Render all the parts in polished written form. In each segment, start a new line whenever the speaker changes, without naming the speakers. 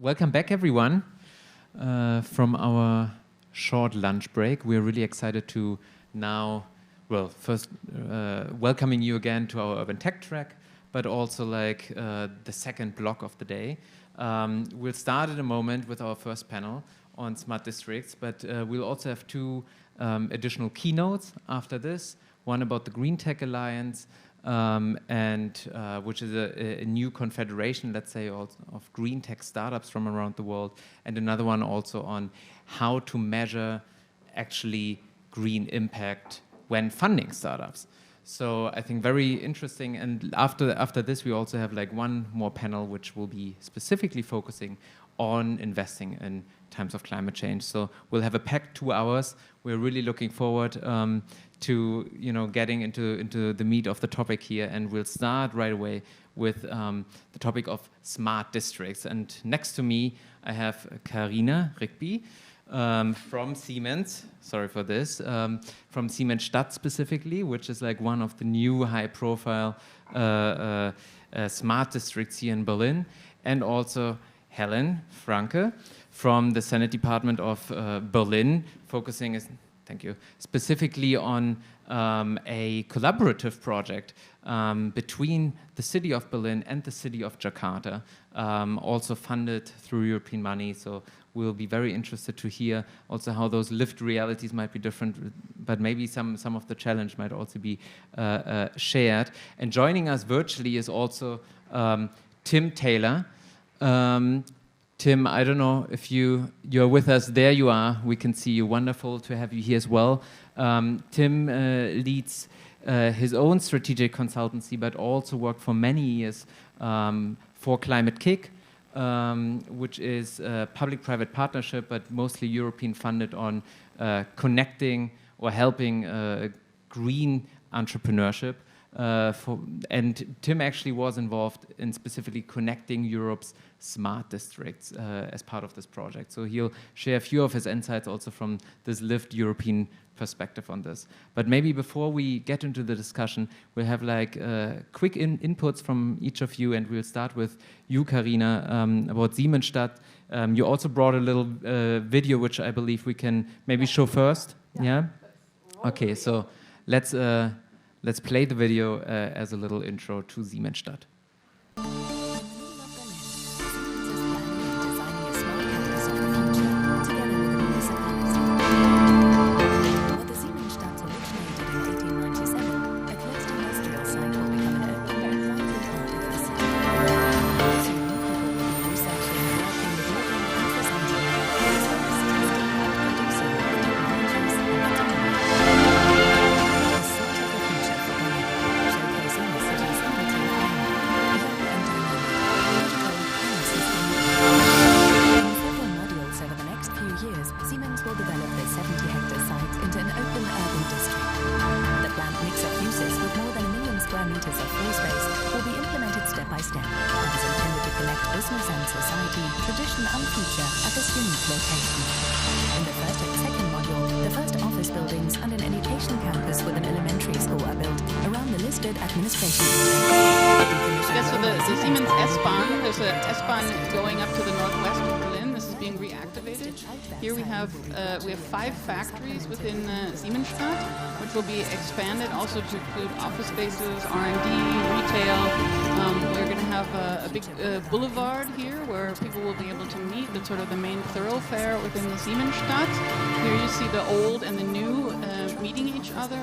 Welcome back, everyone, from our short lunch break. We're really excited to now, first welcoming you again to our Urban Tech track, but also the second block of the day. We'll start in a moment with our first panel on smart districts, but we'll also have two additional keynotes after this. One about the Green Tech Alliance, which is a new confederation, let's say, of green tech startups from around the world, and another one also on how to measure actually green impact when funding startups. So I think very interesting. And after this, we also have one more panel which will be specifically focusing on investing in times of climate change. So we'll have a packed 2 hours. We're really looking forward to getting into the meat of the topic here, and we'll start right away with the topic of smart districts. And next to me, I have Karina, Rigby, from Siemens. Sorry for this. From Siemensstadt specifically, which is one of the new high-profile smart districts here in Berlin, and also Helen, Franke, from the Senate Department of Berlin, focusing specifically on a collaborative project between the city of Berlin and the city of Jakarta, also funded through European money. So we'll be very interested to hear also how those lived realities might be different, but maybe some of the challenge might also be shared. And joining us virtually is also Tim Taylor. Tim, I don't know if you're with us. There you are. We can see you. Wonderful to have you here as well. Tim leads his own strategic consultancy, but also worked for many years for Climate Kick, which is a public-private partnership, but mostly European funded on connecting or helping green entrepreneurship. And Tim actually was involved in specifically connecting Europe's smart districts as part of this project. So he'll share a few of his insights also from this lived European perspective on this. But maybe before we get into the discussion, we'll have quick inputs from each of you, and we'll start with you, Karina, about Siemensstadt. You also brought a little video, which I believe we can maybe show first. Yeah? Okay, so let's play the video as a little intro to Siemensstadt.
We have 5 factories within Siemensstadt, which will be expanded also to include office spaces, R&D, retail. We're going to have a big boulevard here where people will be able to meet. That's sort of the main thoroughfare within the Siemensstadt. Here you see the old and the new meeting each other.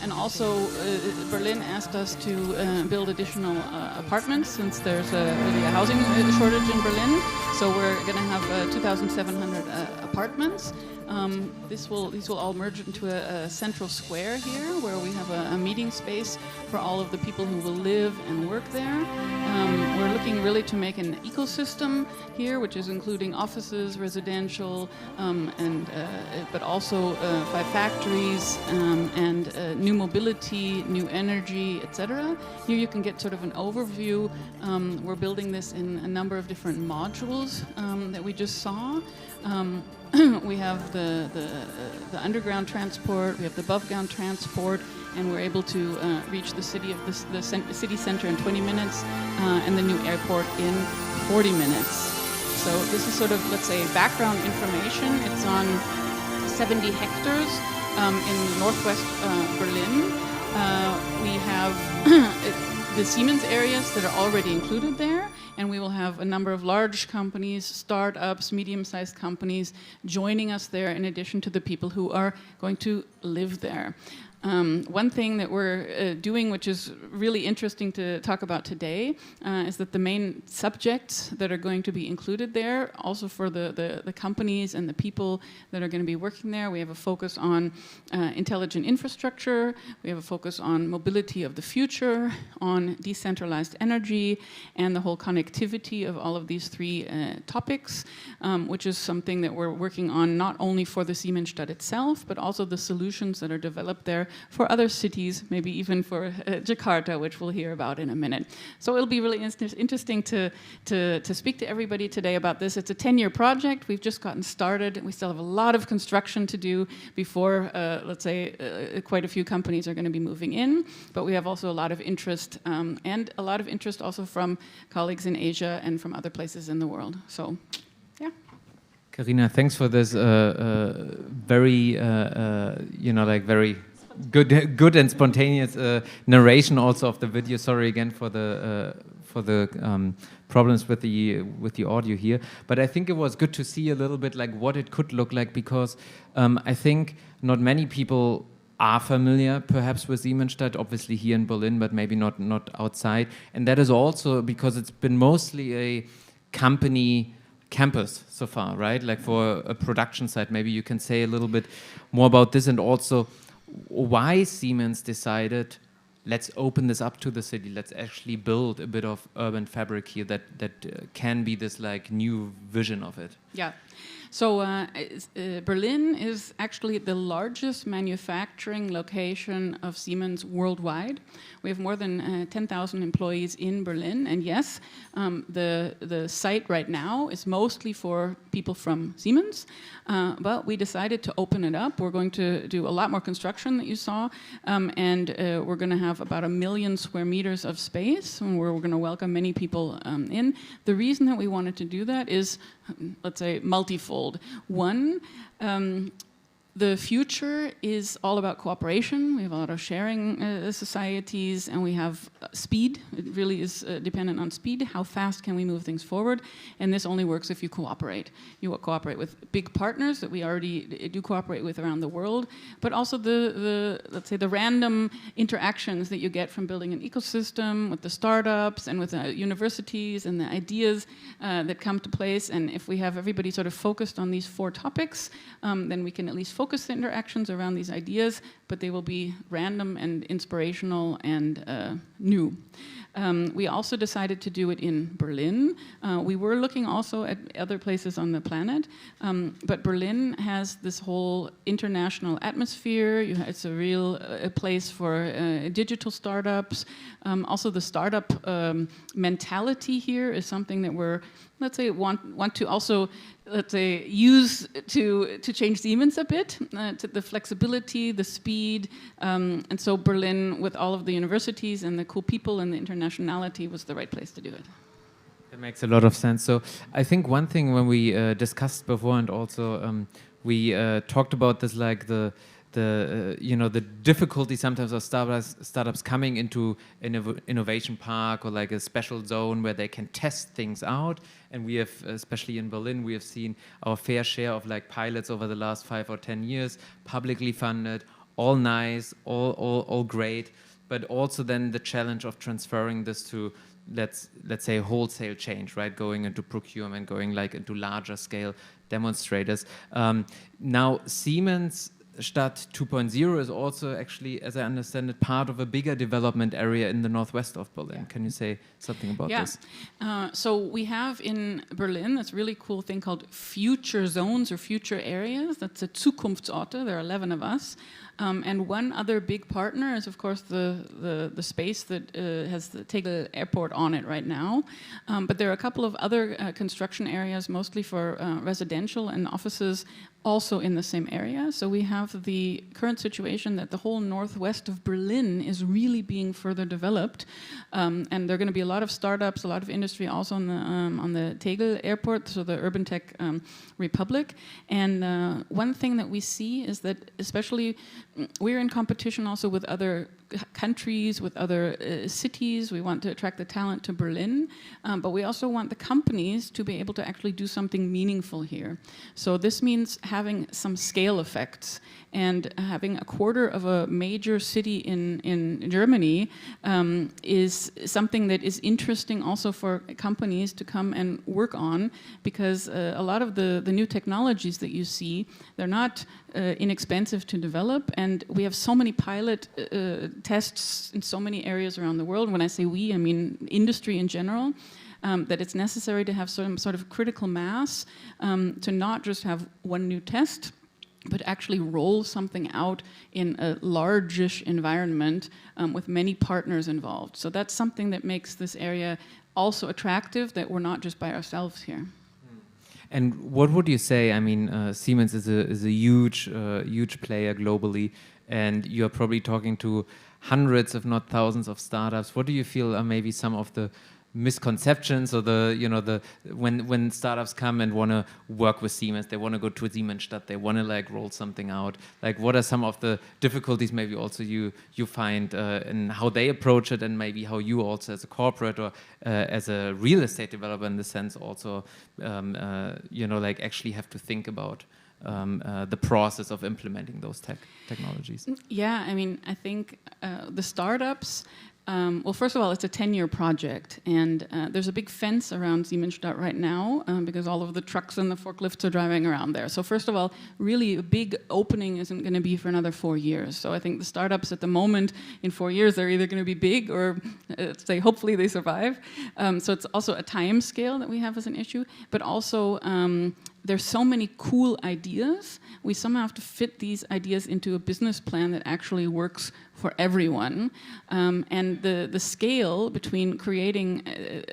And also Berlin asked us to build additional apartments since there's really a housing shortage in Berlin. So we're going to have 2,700 apartments. These will all merge into a central square here, where we have a meeting space for all of the people who will live and work there. We're looking really to make an ecosystem here, which is including offices, residential, but also 5 factories and new mobility, new energy, etc. Here you can get sort of an overview. We're building this in a number of different modules that we just saw. We have the underground transport, we have the above ground transport, and we're able to reach the city of the city center in 20 minutes and the new airport in 40 minutes. So this is sort of, let's say, background information. It's on 70 hectares in northwest Berlin. We have the Siemens areas that are already included there, and we will have a number of large companies, startups, medium-sized companies joining us there in addition to the people who are going to live there. One thing that we're doing, which is really interesting to talk about today, is that the main subjects that are going to be included there, also for the companies and the people that are going to be working there, we have a focus on intelligent infrastructure, we have a focus on mobility of the future, on decentralized energy, and the whole connectivity of all of these three topics, which is something that we're working on not only for the Siemensstadt itself, but also the solutions that are developed there for other cities, maybe even for Jakarta, which we'll hear about in a minute. So it'll be really interesting to speak to everybody today about this. It's a 10-year project. We've just gotten started. We still have a lot of construction to do before, let's say, quite a few companies are going to be moving in. But we have also a lot of interest, and a lot of interest also from colleagues in Asia and from other places in the world. So, yeah.
Karina, thanks for this very, very good and spontaneous narration also of the video. Sorry again for the problems with the audio here, but I think it was good to see a little bit like what it could look like, because I think not many people are familiar perhaps with Siemensstadt, obviously here in Berlin, but maybe not outside, and that is also because it's been mostly a company campus so far, right? Like for a production site. Maybe you can say a little bit more about this, and also why Siemens decided, let's open this up to the city, let's actually build a bit of urban fabric here that can be this like new vision of it.
Yeah. So Berlin is actually the largest manufacturing location of Siemens worldwide. We have more than 10,000 employees in Berlin, and yes, the site right now is mostly for people from Siemens, but we decided to open it up. We're going to do a lot more construction that you saw, and we're going to have about 1 million square meters of space, and we're going to welcome many people in. The reason that we wanted to do that is, let's say, multifold. One, the future is all about cooperation. We have a lot of sharing societies, and we have speed. It really is dependent on speed. How fast can we move things forward? And this only works if you cooperate. You cooperate with big partners that we already do cooperate with around the world, but also let's say the random interactions that you get from building an ecosystem with the startups and with the universities and the ideas that come to place. And if we have everybody sort of focused on these 4 topics, then we can at least focus the interactions around these ideas, but they will be random and inspirational and new. We also decided to do it in Berlin. We were looking also at other places on the planet, but Berlin has this whole international atmosphere. It's a real place for digital startups. Also, the startup mentality here is something that we're, let's say, want to also, let's say, use to change Siemens a bit, to the flexibility, the speed, and so Berlin, with all of the universities and the cool people and the internationality, was the right place to do it.
That makes a lot of sense. So I think one thing when we discussed before, and also we talked about this, like the difficulty sometimes of startups coming into an innovation park or like a special zone where they can test things out. And we have, especially in Berlin, we have seen our fair share of like pilots over the last 5 or 10 years, publicly funded, all nice, all great, but also then the challenge of transferring this to, let's say, wholesale change, right? Going into procurement, going like into larger scale demonstrators. Now Siemensstadt 2.0 is also actually, as I understand it, part of a bigger development area in the northwest of Berlin. Yeah. Can you say something about this?
So we have in Berlin this really cool thing called future zones or future areas. That's a Zukunftsorte. There are 11 of us. And one other big partner is, of course, the space that has the Tegel Airport on it right now. But there are a couple of other construction areas, mostly for residential and offices, also in the same area. So we have the current situation that the whole northwest of Berlin is really being further developed, and there are going to be a lot of startups, a lot of industry also on the Tegel airport, so the urban tech republic. And one thing that we see is that especially we're in competition also with other countries, with other cities. We want to attract the talent to Berlin, but we also want the companies to be able to actually do something meaningful here. So this means having some scale effects, and having a quarter of a major city in Germany is something that is interesting also for companies to come and work on, because a lot of the new technologies that you see, they're not inexpensive to develop, and we have so many pilot tests in so many areas around the world. When I say we, I mean industry in general. That it's necessary to have some sort of critical mass to not just have one new test, but actually roll something out in a largish environment with many partners involved. So that's something that makes this area also attractive, that we're not just by ourselves here.
And what would you say? I mean, Siemens is a huge player globally, and you're probably talking to hundreds, if not thousands, of startups. What do you feel are maybe some of the misconceptions, or when startups come and want to work with Siemens, they want to go to Siemensstadt, they want to like roll something out. Like, what are some of the difficulties maybe also you find in how they approach it, and maybe how you also as a corporate or as a real estate developer in the sense also like actually have to think about the process of implementing those technologies?
Yeah, I mean, I think the startups. Well, first of all, it's a 10-year project, and there's a big fence around Siemensstadt right now because all of the trucks and the forklifts are driving around there. So first of all, really a big opening isn't going to be for another 4 years. So I think the startups at the moment, in 4 years, they're either going to be big or, say, hopefully they survive. So it's also a time scale that we have as an issue, but also there's so many cool ideas. We somehow have to fit these ideas into a business plan that actually works for everyone. And the scale between creating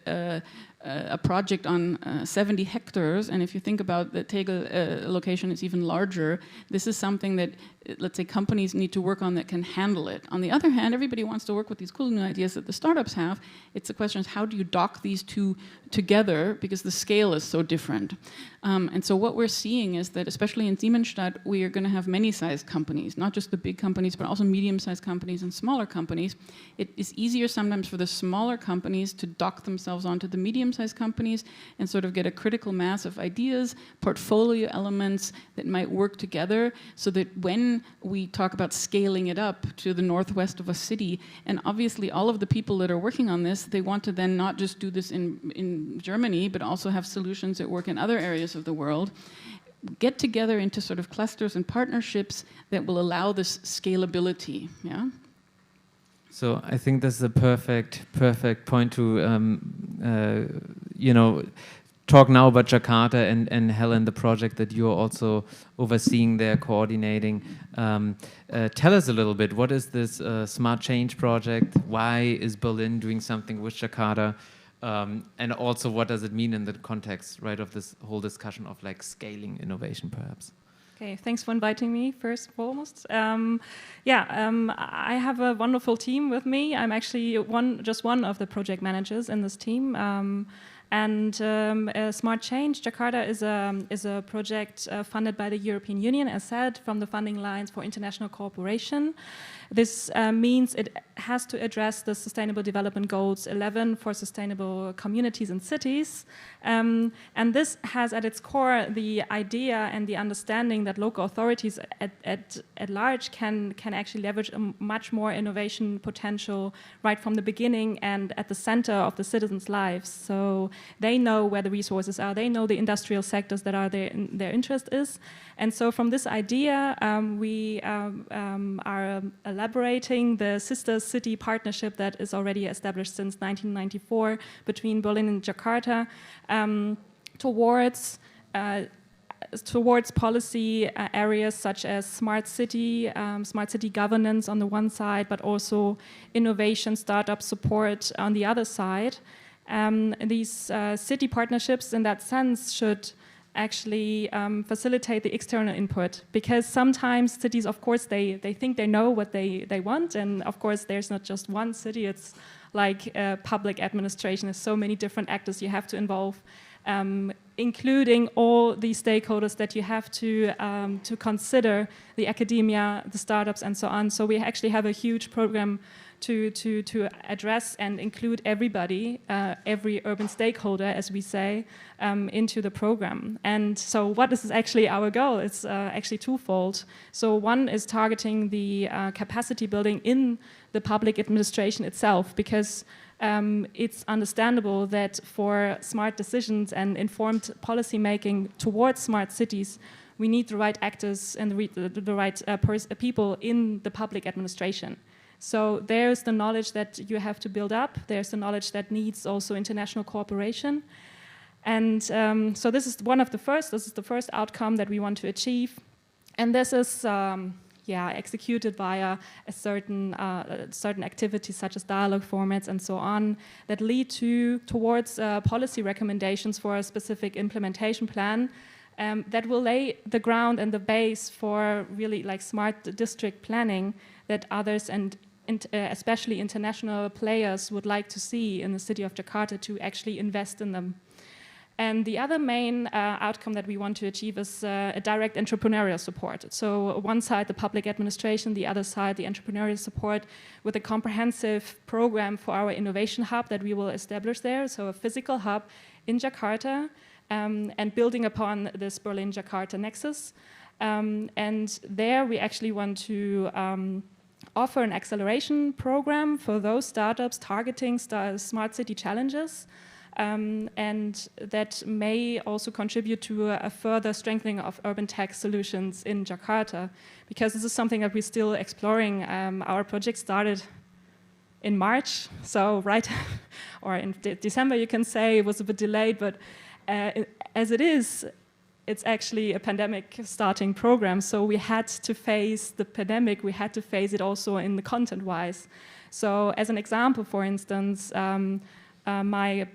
a project on 70 hectares, and if you think about the Tegel location, it's even larger. This is something that, let's say, companies need to work on that can handle it. On the other hand, everybody wants to work with these cool new ideas that the startups have. It's the question is, how do you dock these two together, because the scale is so different. And so what we're seeing is that, especially in Siemensstadt, we are going to have many-sized companies, not just the big companies, but also medium-sized companies and smaller companies. It is easier sometimes for the smaller companies to dock themselves onto the medium-sized companies and sort of get a critical mass of ideas, portfolio elements that might work together, so that when we talk about scaling it up to the northwest of a city, and obviously all of the people that are working on this, they want to then not just do this in Germany, but also have solutions that work in other areas of the world, get together into sort of clusters and partnerships that will allow this scalability. Yeah.
So I think this is a perfect point to talk now about Jakarta and Helen, the project that you're also overseeing there, coordinating. Tell us a little bit, what is this Smart Change project? Why is Berlin doing something with Jakarta? And also, what does it mean in the context, right, of this whole discussion of like scaling innovation, perhaps?
Okay, thanks for inviting me, first and foremost. I have a wonderful team with me. I'm actually just one of the project managers in this team. Smart Change Jakarta is a project funded by the European Union, as said, from the funding lines for international cooperation. This means it has to address the Sustainable Development Goals 11 for sustainable communities and cities. And this has at its core the idea and the understanding that local authorities at large can actually leverage a much more innovation potential right from the beginning and at the center of the citizens' lives. So they know where the resources are, they know the industrial sectors that are their interest is. And so from this idea, we are elaborating the sister city partnership that is already established since 1994 between Berlin and Jakarta towards policy areas such as smart city governance on the one side, but also innovation, startup support on the other side. These city partnerships, in that sense, should actually facilitate the external input, because sometimes cities, of course, they think they know what they want, and of course there's not just one city, it's like public administration. There's so many different actors you have to involve, including all the stakeholders that you have to consider, the academia, the startups, and so on. So we actually have a huge program to address and include everybody, every urban stakeholder, as we say, into the program. And so what is actually our goal? It's actually twofold. So one is targeting the capacity building in the public administration itself, because it's understandable that for smart decisions and informed policy making towards smart cities, we need the right actors and the right people in the public administration. So there's the knowledge that you have to build up. There's the knowledge that needs also international cooperation. And so this is the first outcome that we want to achieve. And this is executed via a certain activities such as dialogue formats and so on that lead towards policy recommendations for a specific implementation plan that will lay the ground and the base for really like smart district planning that others and especially international players would like to see in the city of Jakarta to actually invest in them. And the other main outcome that we want to achieve is a direct entrepreneurial support. So one side, the public administration, the other side, the entrepreneurial support with a comprehensive program for our innovation hub that we will establish there. So a physical hub in Jakarta and building upon this Berlin-Jakarta nexus. And there we actually want to offer an acceleration program for those startups targeting smart city challenges, and that may also contribute to a further strengthening of urban tech solutions in Jakarta, because this is something that we're still exploring. Our project started in March, so or in December you can say. It was a bit delayed, but as it is, it's actually a pandemic starting program, so we had to face the pandemic, we had to face it also in the content-wise. So as an example, for instance, my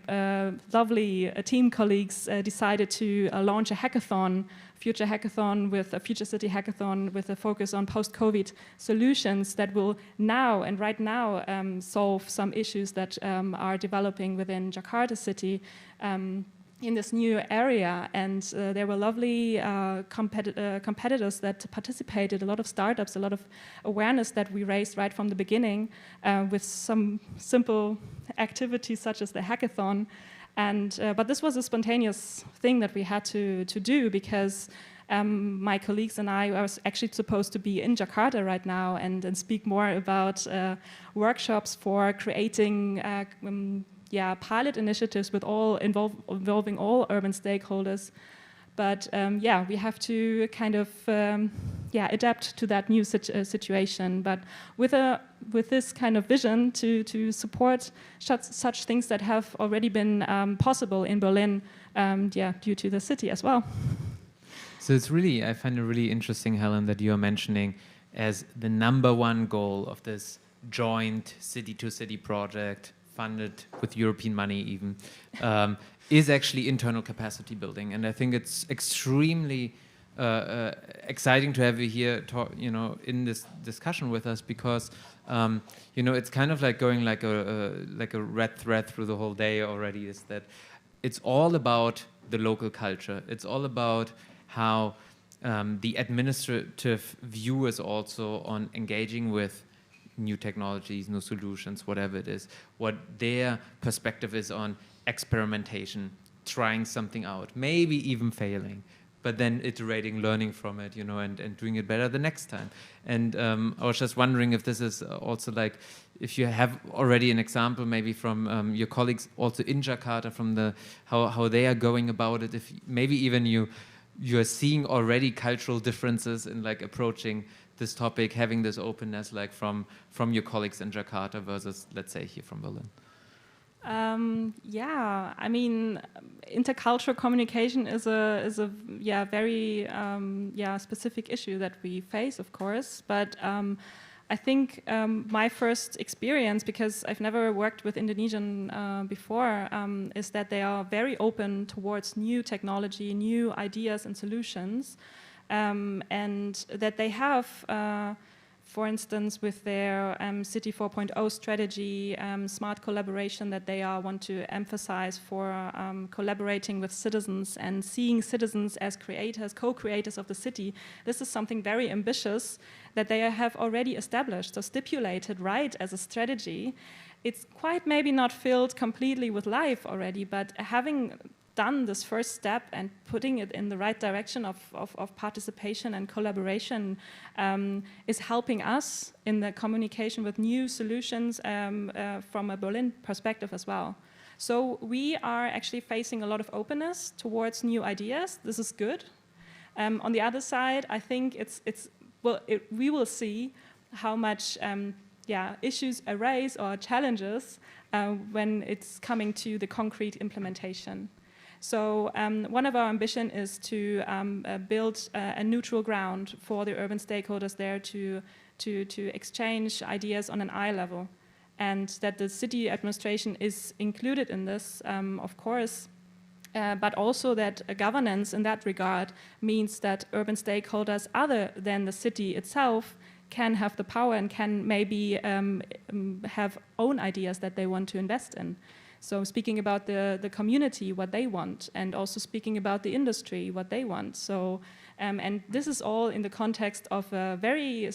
lovely team colleagues decided to launch a hackathon, future city hackathon with a focus on post-COVID solutions that will right now solve some issues that are developing within Jakarta city in this new area. And there were lovely competitors that participated, a lot of startups, a lot of awareness that we raised right from the beginning with some simple activities such as the hackathon. And but this was a spontaneous thing that we had to do, because my colleagues and I was actually supposed to be in Jakarta right now and speak more about workshops for creating pilot initiatives with involving all urban stakeholders. But we have to kind of adapt to that new situation. But with this kind of vision to support such things that have already been possible in Berlin, due to the city as well.
So I find it really interesting, Helen, that you are mentioning as the number one goal of this joint city-to-city project, funded with European money even, is actually internal capacity building. And I think it's extremely exciting to have you here in this discussion with us, because it's kind of like going like a red thread through the whole day already, is that it's all about the local culture. It's all about how the administrative view is also on engaging with new technologies, new solutions, whatever it is, what their perspective is on experimentation, trying something out, maybe even failing, but then iterating, learning from it, and doing it better the next time. And I was just wondering if this is also like, if you have already an example maybe from your colleagues also in Jakarta, from how they are going about it, if maybe even you're seeing already cultural differences in like approaching this topic, having this openness, like from your colleagues in Jakarta versus, let's say, here from Berlin.
I mean, intercultural communication is a very specific issue that we face, of course. But I think my first experience, because I've never worked with Indonesian before, is that they are very open towards new technology, new ideas and solutions, and that they have, for instance, with their City 4.0 strategy, smart collaboration that they want to emphasize for collaborating with citizens and seeing citizens as creators, co-creators of the city. This is something very ambitious that they have already established or stipulated right as a strategy. It's quite maybe not filled completely with life already, but having done this first step and putting it in the right direction of participation and collaboration is helping us in the communication with new solutions from a Berlin perspective as well. So we are actually facing a lot of openness towards new ideas. This is good. On the other side, I think we will see how much issues arise or challenges when it's coming to the concrete implementation. So one of our ambition is to build a neutral ground for the urban stakeholders there to exchange ideas on an eye level, and that the city administration is included in this, of course, but also that a governance in that regard means that urban stakeholders other than the city itself can have the power and can maybe have own ideas that they want to invest in. So speaking about the community, what they want, and also speaking about the industry, what they want. So, and this is all in the context of a very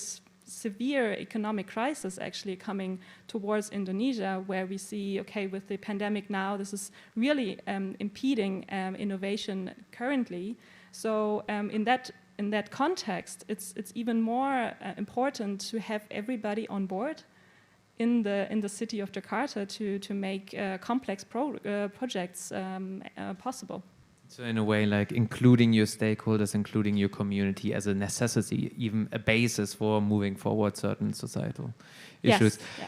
severe economic crisis actually coming towards Indonesia, where we see, okay, with the pandemic now, this is really impeding innovation currently. So in that context, it's even more important to have everybody on board in the city of Jakarta to make complex projects possible.
So in a way, like including your stakeholders, including your community as a necessity, even a basis for moving forward certain societal issues.
Yes.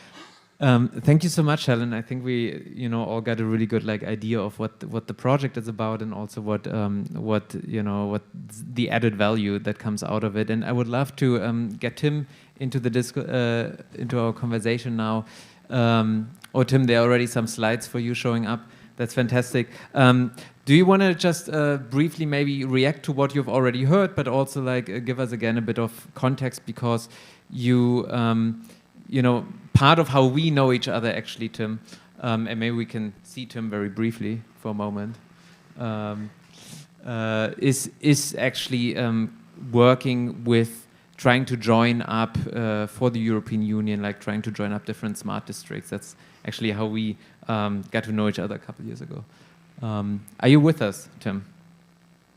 Yeah.
Thank you so much, Helen. I think we, all got a really good idea of what the project is about, and also what the added value that comes out of it. And I would love to get Tim into into our conversation now. Tim, there are already some slides for you showing up. That's fantastic. Do you want to just briefly maybe react to what you've already heard, but also give us again a bit of context, because you part of how we know each other actually, Tim, and maybe we can see Tim very briefly for a moment, is actually working with trying to join up for the European Union, trying to join up different smart districts. That's actually how we got to know each other a couple of years ago. Are you with us, Tim?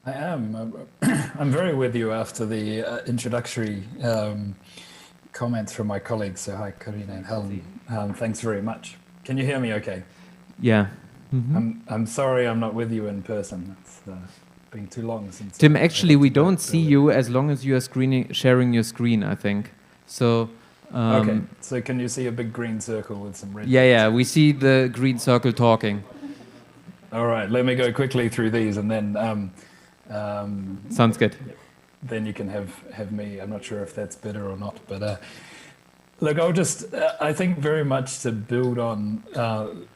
I am. I'm very with you after the introductory comments from my colleagues. So hi, Karina and Helen. Thanks very much. Can you hear me okay?
Yeah. Mm-hmm.
I'm sorry I'm not with you in person. It's been too long since...
Tim, actually, we don't see you as long as you are sharing your screen, I think. So...
okay, so can you see a big green circle with some red...
Yeah, we see the green circle talking.
All right, let me go quickly through these, and then...
sounds good.
Then you can have me. I'm not sure if that's better or not, but look, I'll just, I think very much to build on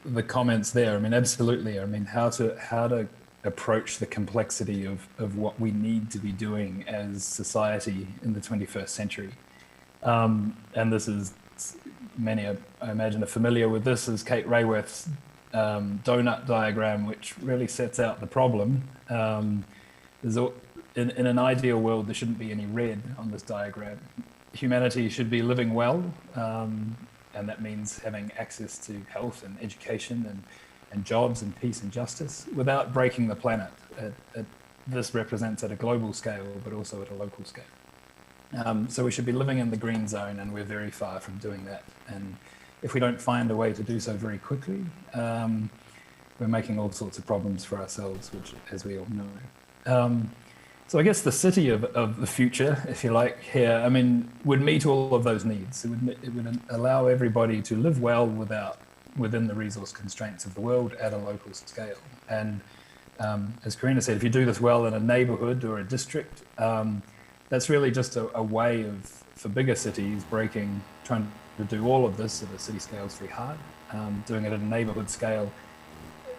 the comments there. I mean, absolutely. I mean, how to approach the complexity of what we need to be doing as society in the 21st century. And this is, many I imagine are familiar with this, is Kate Raworth's donut diagram, which really sets out the problem. In an ideal world, there shouldn't be any red on this diagram. Humanity should be living well, and that means having access to health and education and jobs and peace and justice without breaking the planet. This represents at a global scale, but also at a local scale. So we should be living in the green zone, and we're very far from doing that. And if we don't find a way to do so very quickly, we're making all sorts of problems for ourselves, which, as we all know. So I guess the city of the future, if you like, here, I mean, would meet all of those needs. It would allow everybody to live well within the resource constraints of the world at a local scale. And as Karina said, if you do this well in a neighborhood or a district, that's really just a way of, for bigger cities, trying to do all of this at a city scale is very hard. Doing it at a neighborhood scale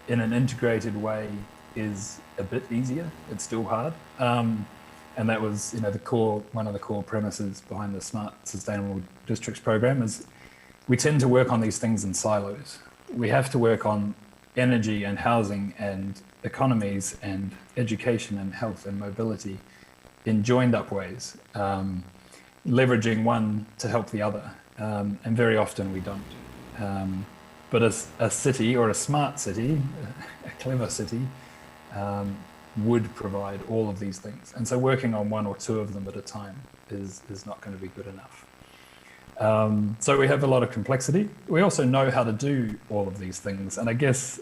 in an integrated way is a bit easier. It's still hard. And that was, one of the core premises behind the Smart Sustainable Districts program is we tend to work on these things in silos. We have to work on energy and housing and economies and education and health and mobility in joined up ways, leveraging one to help the other. And very often we don't. But a city or a smart city, a clever city, would provide all of these things. And so working on one or two of them at a time is not going to be good enough. So we have a lot of complexity. We also know how to do all of these things. And I guess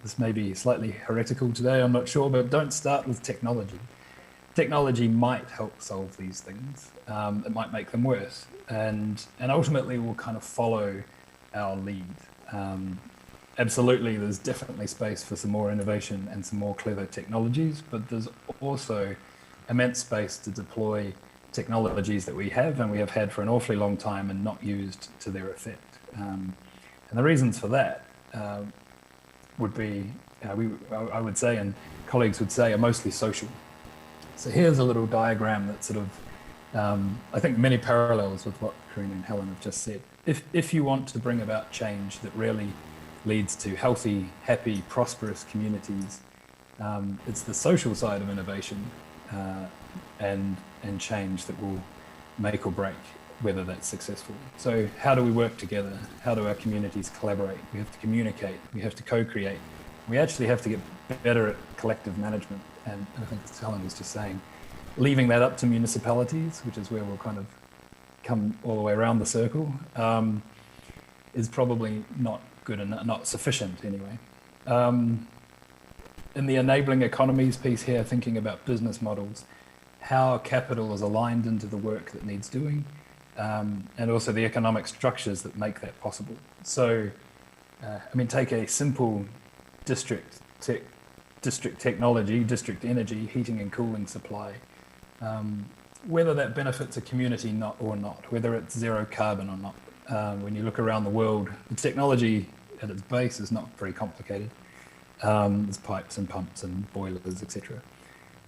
this may be slightly heretical today, I'm not sure, but don't start with technology. Technology might help solve these things. It might make them worse. And ultimately we'll kind of follow our lead. Absolutely, there's definitely space for some more innovation and some more clever technologies, but there's also immense space to deploy technologies that we have and we have had for an awfully long time and not used to their effect. And the reasons for that would be, I would say, and colleagues would say, are mostly social. So here's a little diagram that sort of, I think many parallels with what Karina and Helen have just said. If you want to bring about change that really leads to healthy, happy, prosperous communities, it's the social side of innovation and change that will make or break whether that's successful. So how do we work together? How do our communities collaborate? We have to communicate, we have to co-create. We actually have to get better at collective management. And I think as Helen was just saying, leaving that up to municipalities, which is where we'll kind of come all the way around the circle, is probably not good enough, not sufficient anyway. In the enabling economies piece here, thinking about business models, how capital is aligned into the work that needs doing, and also the economic structures that make that possible. So, take a simple district technology, district energy, heating and cooling supply, whether that benefits a community or not, whether it's zero carbon or not. When you look around the world, the technology at its base is not very complicated. There's pipes and pumps and boilers, etc.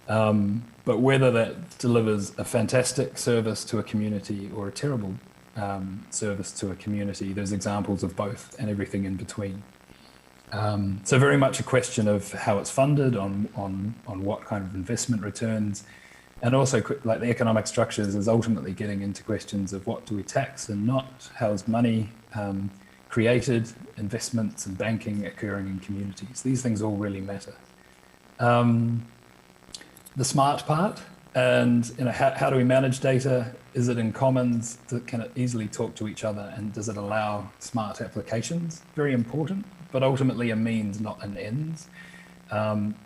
But whether that delivers a fantastic service to a community or a terrible service to a community, there's examples of both and everything in between. So very much a question of how it's funded, on what kind of investment returns, and also like the economic structures is ultimately getting into questions of what do we tax and not, how's money created, investments and banking occurring in communities. These things all really matter. The smart part, and how do we manage data? Is it in commons? Can it easily talk to each other? And does it allow smart applications? Very important, but ultimately a means, not an ends.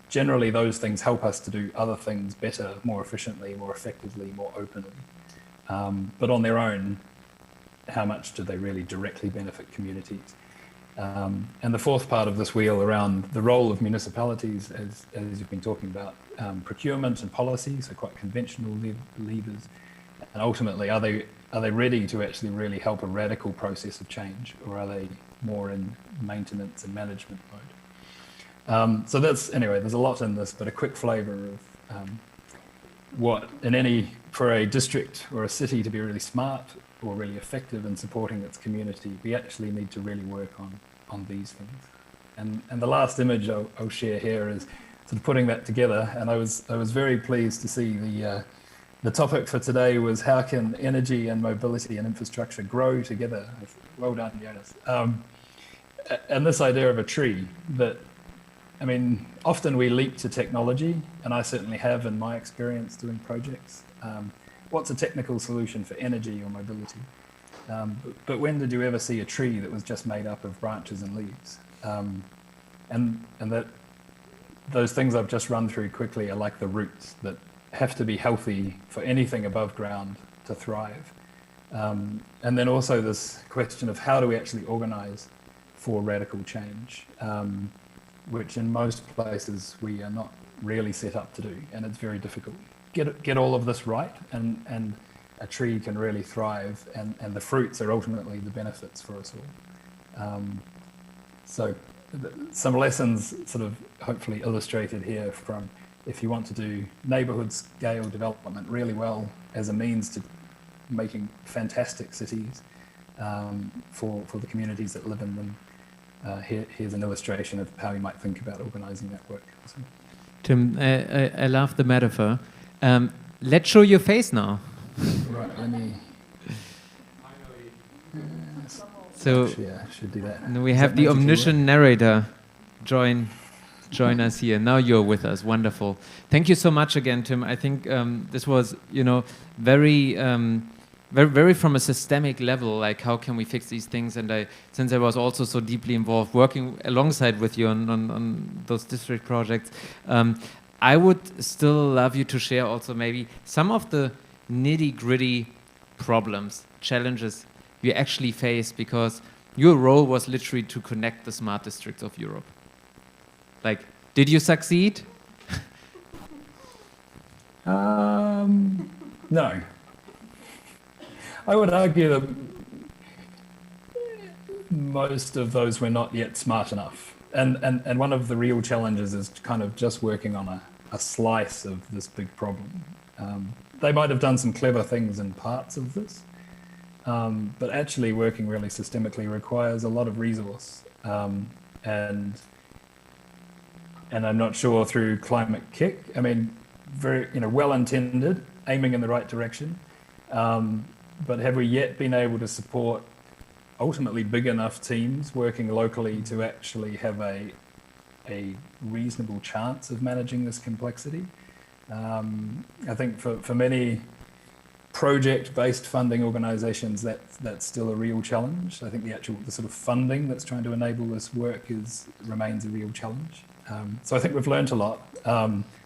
Generally, those things help us to do other things better, more efficiently, more effectively, more openly. But on their own, how much do they really directly benefit communities? And the fourth part of this wheel around the role of municipalities, as you've been talking about, procurement and policy, so quite conventional levers. And ultimately, are they ready to actually really help a radical process of change, or are they more in maintenance and management mode? So there's a lot in this, but a quick flavour of for a district or a city to be really smart or really effective in supporting its community, we actually need to really work on these things. And the last image I'll share here is sort of putting that together. And I was very pleased to see the topic for today was how can energy and mobility and infrastructure grow together? Well done, Jonas. And this idea of a tree that, often we leap to technology, and I certainly have in my experience doing projects. What's a technical solution for energy or mobility? But when did you ever see a tree that was just made up of branches and leaves? And that those things I've just run through quickly are like the roots that have to be healthy for anything above ground to thrive. And then also this question of how do we actually organize for radical change, which in most places we are not really set up to do, and it's very difficult. get all of this right, and a tree can really thrive, and the fruits are ultimately the benefits for us all. So some lessons sort of hopefully illustrated here from, if you want to do neighborhood scale development really well as a means to making fantastic cities for the communities that live in them, here's an illustration of how you might think about organizing that work. So.
Tim, I love the metaphor. Let's show your face now.
Right, let me...
So
yeah, I should do that.
we have the omniscient narrator join us here. Now you're with us. Wonderful. Thank you so much again, Tim. I think this was, very, very from a systemic level. Like, how can we fix these things? And since I was also so deeply involved, working alongside with you on those district projects, I would still love you to share also maybe some of the nitty-gritty problems, challenges you actually face, because your role was literally to connect the smart districts of Europe. Like, did you succeed?
No. I would argue that most of those were not yet smart enough. And one of the real challenges is kind of just working on a slice of this big problem. They might have done some clever things in parts of this, but actually working really systemically requires a lot of resource. And I'm not sure through Climate Kick, I mean, very, well-intended, aiming in the right direction, but have we yet been able to support ultimately big enough teams working locally to actually have a reasonable chance of managing this complexity? I think for many project-based funding organizations, that's still a real challenge. I think the sort of funding that's trying to enable this work remains a real challenge. So I think we've learned a lot.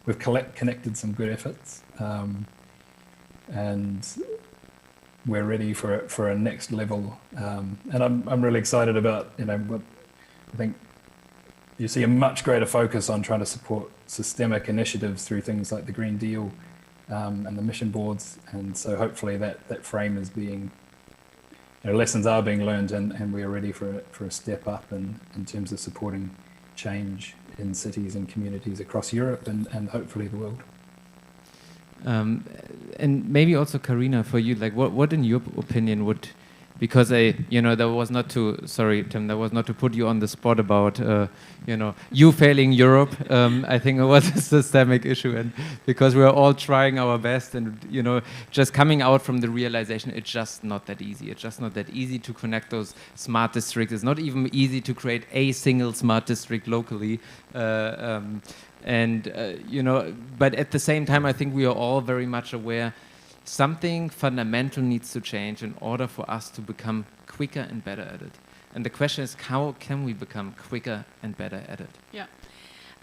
We've connected some good efforts, and we're ready for a next level. And I'm really excited about what I think you see a much greater focus on trying to support systemic initiatives through things like the Green Deal and the mission boards. And so hopefully that frame is being, lessons are being learned, and we are ready for a step up in terms of supporting change in cities and communities across Europe and hopefully the world.
And maybe also, Karina, for you, like what in your opinion would, because that was not to, sorry, Tim, that was not to put you on the spot about, you failing Europe. I think it was a systemic issue, and because we are all trying our best, and, just coming out from the realization, it's just not that easy. It's just not that easy to connect those smart districts. It's not even easy to create a single smart district locally. But at the same time, I think we are all very much aware something fundamental needs to change in order for us to become quicker and better at it. And the question is, how can we become quicker and better at it?
Yeah.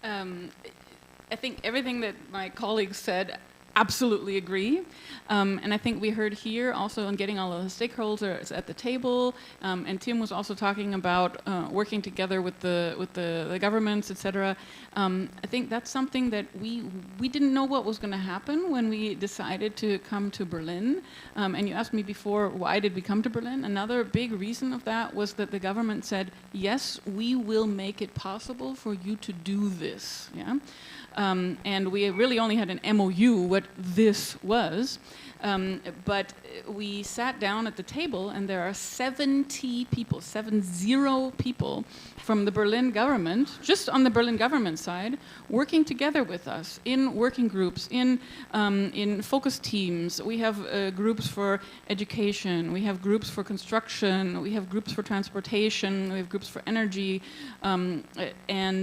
I think everything that my colleagues said, absolutely agree. And I think we heard here also on getting all of the stakeholders at the table, and Tim was also talking about working together with the governments, etc. I think that's something that we didn't know what was going to happen when we decided to come to Berlin. And you asked me before, why did we come to Berlin? Another big reason of that was that the government said, yes, we will make it possible for you to do this. Yeah. And we really only had an MOU what this was, but we sat down at the table, and there are 70 people from the Berlin government, just on the Berlin government side, working together with us in working groups, in focus teams. We have groups for education, we have groups for construction, we have groups for transportation, we have groups for energy, and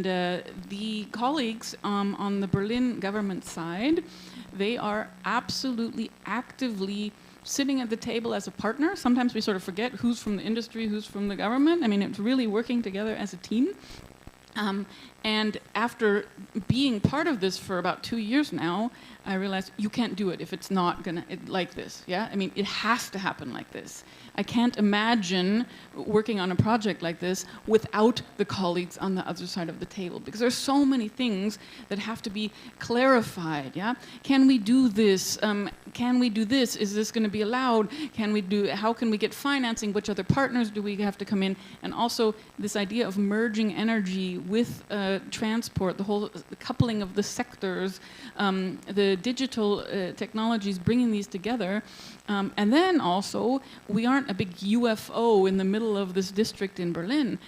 the colleagues on the Berlin government side, they are absolutely actively sitting at the table as a partner. Sometimes we sort of forget who's from the industry, who's from the government. I mean, it's really working together as a team. And after being part of this for about 2 years now, I realized you can't do it if it's not like this. Yeah, I mean, it has to happen like this. I can't imagine working on a project like this without the colleagues on the other side of the table, because there's so many things that have to be clarified. Yeah, can we do this? Can we do this? Is this going to be allowed? Can we do? How can we get financing? Which other partners do we have to come in? And also this idea of merging energy with transport, the coupling of the sectors, the digital technologies, bringing these together. And then also, we aren't a big UFO in the middle of this district in Berlin.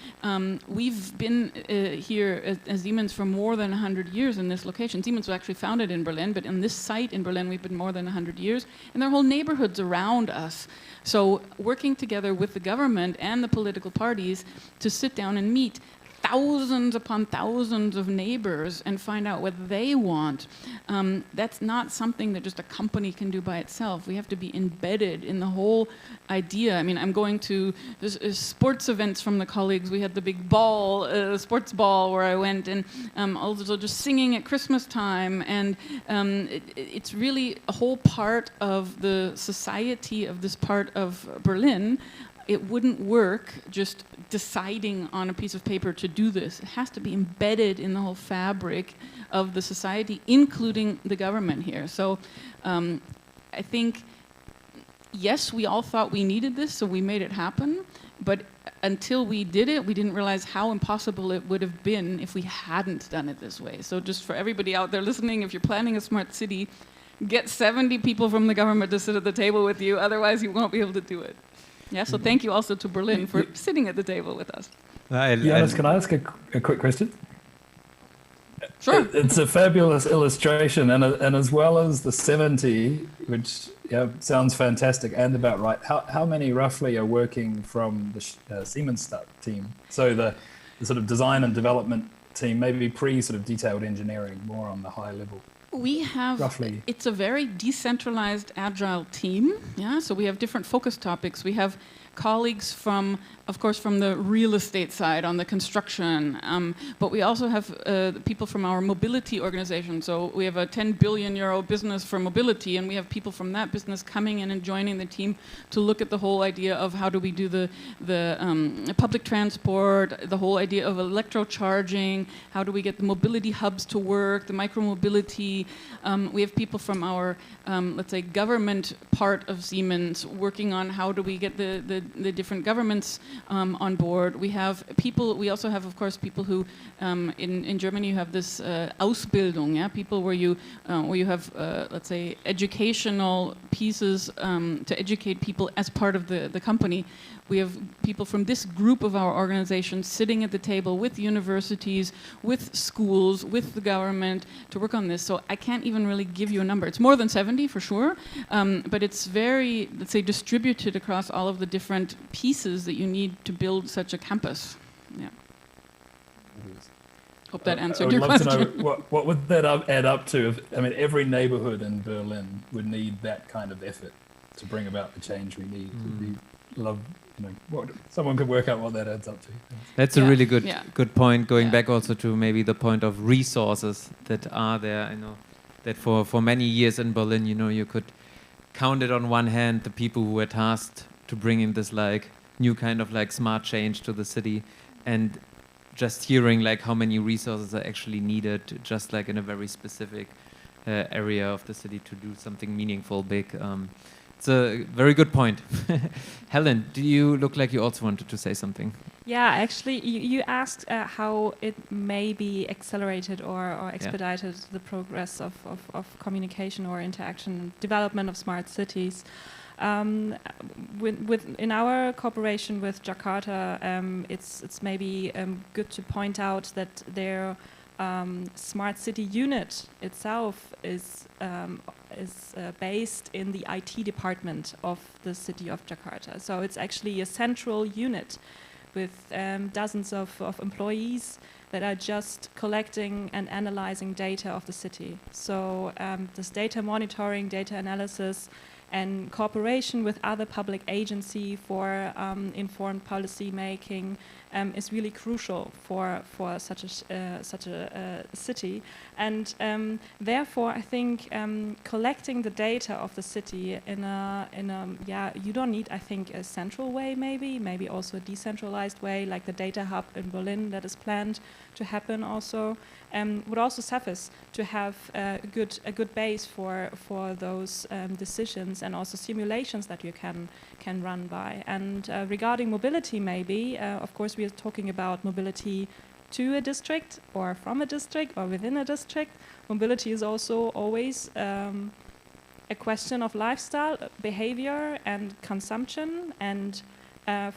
We've been here as Siemens for more than 100 years in this location. Siemens was actually founded in Berlin, but in this site in Berlin, we've been more than 100 years. And there are whole neighborhoods around us. So working together with the government and the political parties to sit down and meet thousands upon thousands of neighbors and find out what they want. That's not something that just a company can do by itself. We have to be embedded in the whole idea. I mean, I'm going to sports events from the colleagues. We had the big ball, sports ball, where I went, and also just singing at Christmas time. And it's really a whole part of the society of this part of Berlin. It wouldn't work just deciding on a piece of paper to do this. It has to be embedded in the whole fabric of the society, including the government here. So I think, yes, we all thought we needed this, so we made it happen. But until we did it, we didn't realize how impossible it would have been if we hadn't done it this way. So just for everybody out there listening, if you're planning a smart city, get 70 people from the government to sit at the table with you, otherwise you won't be able to do it. Yeah, so thank you also to Berlin for sitting at the table with us.
Jonas, can I ask a quick question?
Sure.
It's a fabulous illustration, and as well as the 70, which sounds fantastic and about right, how many roughly are working from the Siemensstadt team? So the sort of design and development team, maybe sort of detailed engineering, more on the high level.
We have, roughly. It's a very decentralized, agile team. Yeah, so we have different focus topics. We have colleagues from, of course, from the real estate side on the construction, but we also have people from our mobility organization. So we have a 10 billion euro business for mobility, and we have people from that business coming in and joining the team to look at the whole idea of how do we do the public transport, the whole idea of electro-charging, how do we get the mobility hubs to work, the micro-mobility. We have people from our, let's say, government part of Siemens working on how do we get the different governments on board. We have people. We also have, of course, people who in Germany you have this Ausbildung, yeah, people where you have let's say educational pieces to educate people as part of the company. We have people from this group of our organization sitting at the table with universities, with schools, with the government to work on this. So I can't even really give you a number. It's more than 70 for sure, but it's very, let's say, distributed across all of the different pieces that you need to build such a campus. Yeah. Hope that answered your question. I would love to
know what would that add up to? I mean, every neighborhood in Berlin would need that kind of effort to bring about the change we need. Someone could work out what that adds up to.
That's a really good point. Going back also to maybe the point of resources that are there. I know that for many years in Berlin, you could count it on one hand the people who were tasked to bring in this new kind of smart change to the city, and just hearing how many resources are actually needed, just in a very specific area of the city to do something meaningful, big. It's a very good point. Helen, do you look like you also wanted to say something?
Yeah, actually, you asked how it may be accelerated or expedited the progress of communication or interaction, development of smart cities. In our cooperation with Jakarta, it's maybe good to point out that their smart city unit itself is based in the IT department of the city of Jakarta. So it's actually a central unit with dozens of employees that are just collecting and analyzing data of the city. So this data monitoring, data analysis, and cooperation with other public agency for informed policy making is really crucial for such a city, and therefore I think collecting the data of the city in a you don't need, I think, a central way, maybe also a decentralized way, like the data hub in Berlin that is planned to happen also, would also suffice to have a good base for those decisions, and also simulations that you can run by. And regarding mobility, maybe of course we are talking about mobility to a district or from a district or within a district. Mobility is also always a question of lifestyle, behavior and consumption. And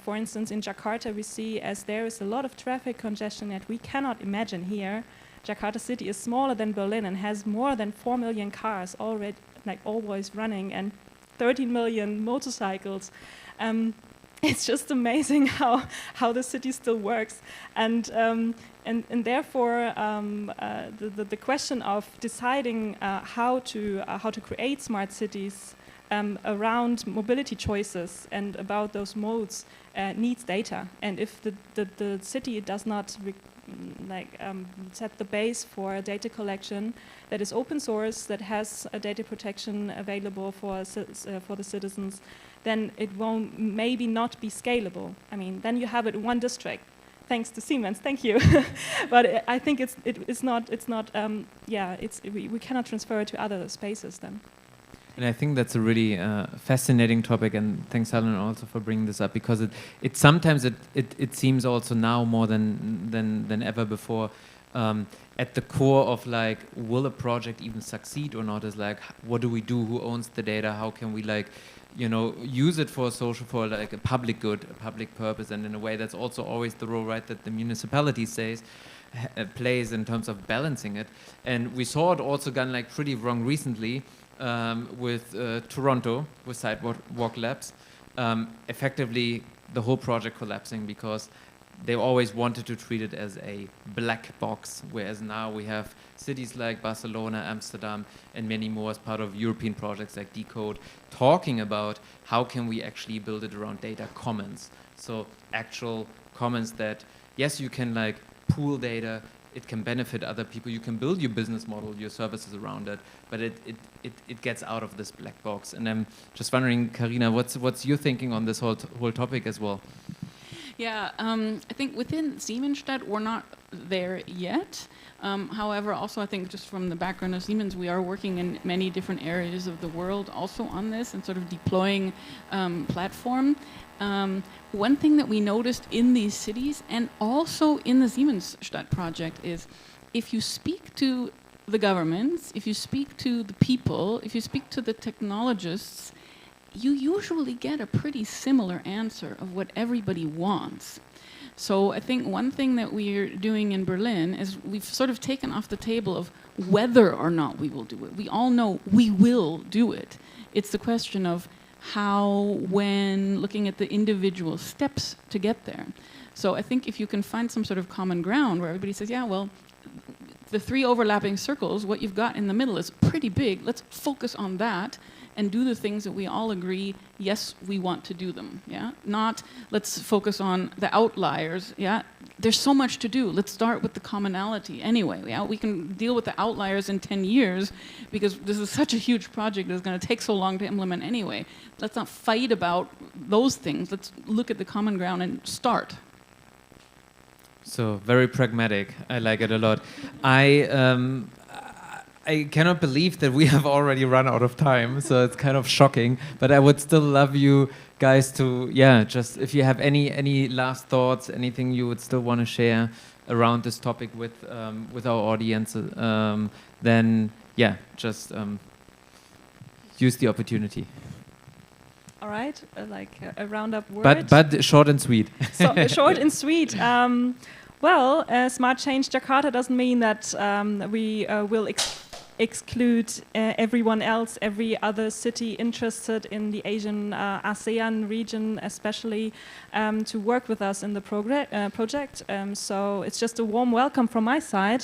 for instance, in Jakarta we see, as there is a lot of traffic congestion that we cannot imagine here. Jakarta city is smaller than Berlin and has more than 4 million cars already, like always running, and 13 million motorcycles. It's just amazing how the city still works, and therefore the question of deciding how to create smart cities around mobility choices and about those modes needs data. And if the city does not set the base for data collection that is open source, that has a data protection available for the citizens, then it won't maybe not be scalable. I mean, then you have it in one district, thanks to Siemens. Thank you. But I think we cannot transfer it to other spaces then.
And I think that's a really fascinating topic, and thanks, Helen, also for bringing this up, because it sometimes seems also now more than ever before at the core of like, will a project even succeed or not, is like, what do we do? Who owns the data? How can we use it for like a public good, a public purpose? And in a way, that's also always the role, right, that the municipality plays in terms of balancing it. And we saw it also gone like pretty wrong recently. With Toronto, with Sidewalk Labs, effectively the whole project collapsing because they always wanted to treat it as a black box, whereas now we have cities like Barcelona, Amsterdam, and many more as part of European projects like Decode, talking about how can we actually build it around data commons. So actual commons that, yes, you can like pool data, it can benefit other people, you can build your business model, your services around it, but it gets out of this black box. And I'm just wondering, Karina, what's your thinking on this whole topic as well?
Yeah, I think within Siemensstadt we're not there yet. However, also I think just from the background of Siemens, we are working in many different areas of the world also on this and sort of deploying platform. One thing that we noticed in these cities and also in the Siemensstadt project is if you speak to the governments, if you speak to the people, if you speak to the technologists, you usually get a pretty similar answer of what everybody wants. So I think one thing that we're doing in Berlin is we've sort of taken off the table of whether or not we will do it. We all know we will do it. It's the question of how, when, looking at the individual steps to get there. So I think if you can find some sort of common ground where everybody says, yeah, well, the 3 overlapping circles, what you've got in the middle is pretty big. Let's focus on that and do the things that we all agree, yes, we want to do them, yeah? Not, let's focus on the outliers, yeah? There's so much to do. Let's start with the commonality anyway, yeah? We can deal with the outliers in 10 years because this is such a huge project that's gonna take so long to implement anyway. Let's not fight about those things. Let's look at the common ground and start.
So very pragmatic. I like it a lot. I cannot believe that we have already run out of time, so it's kind of shocking. But I would still love you guys to, just if you have any last thoughts, anything you would still want to share around this topic with our audience, then just use the opportunity.
All right, like a roundup word.
But short and sweet.
So short and sweet. Smart Change Jakarta doesn't mean that we will exclude everyone else, every other city interested in the Asian ASEAN region especially, to work with us in the project. So it's just a warm welcome from my side.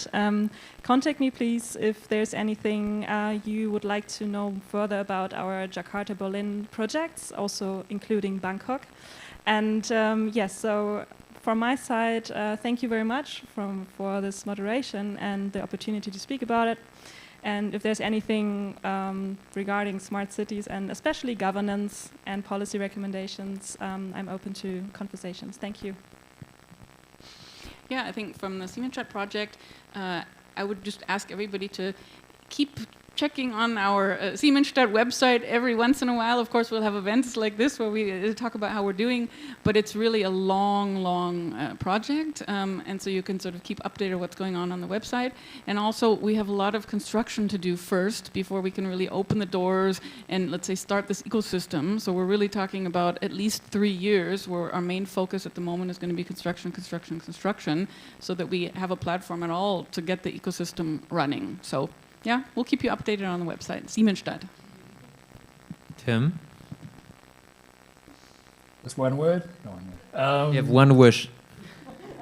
Contact me please if there's anything you would like to know further about our Jakarta-Berlin projects, also including Bangkok. And so from my side, thank you very much for this moderation and the opportunity to speak about it. And if there's anything regarding smart cities and especially governance and policy recommendations, I'm open to conversations. Thank you.
Yeah, I think from the Siemensstadt project, I would just ask everybody to keep checking on our Siemensstadt website every once in a while. Of course, we'll have events like this where we talk about how we're doing, but it's really a long project, and so you can sort of keep updated what's going on the website. And also, we have a lot of construction to do first before we can really open the doors and, let's say, start this ecosystem. So we're really talking about at least 3 years where our main focus at the moment is going to be construction, so that we have a platform at all to get the ecosystem running. So yeah, we'll keep you updated on the website, Siemensstadt.
Tim?
Just one word? No, one word.
You have one wish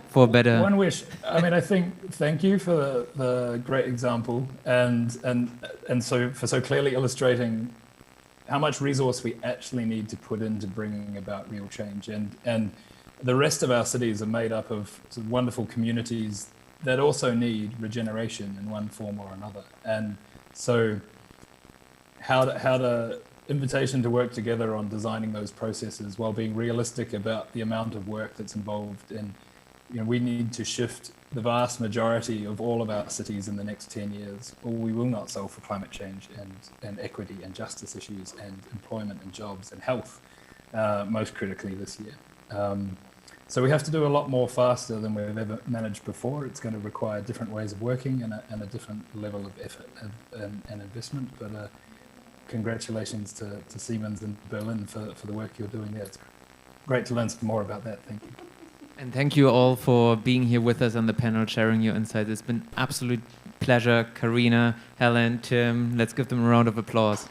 for better.
One wish. I mean, I think thank you for the great example and so for so clearly illustrating how much resource we actually need to put into bringing about real change. And the rest of our cities are made up of sort of wonderful communities that also need regeneration in one form or another. And so how the invitation to work together on designing those processes while being realistic about the amount of work that's involved in, we need to shift the vast majority of all of our cities in the next 10 years, or we will not solve for climate change and equity and justice issues and employment and jobs and health, most critically this year. So we have to do a lot more faster than we've ever managed before. It's going to require different ways of working and a different level of effort and investment. But congratulations to Siemens in Berlin for the work you're doing there. It's great to learn some more about that. Thank you.
And thank you all for being here with us on the panel, sharing your insights. It's been absolute pleasure. Karina, Helen, Tim, let's give them a round of applause.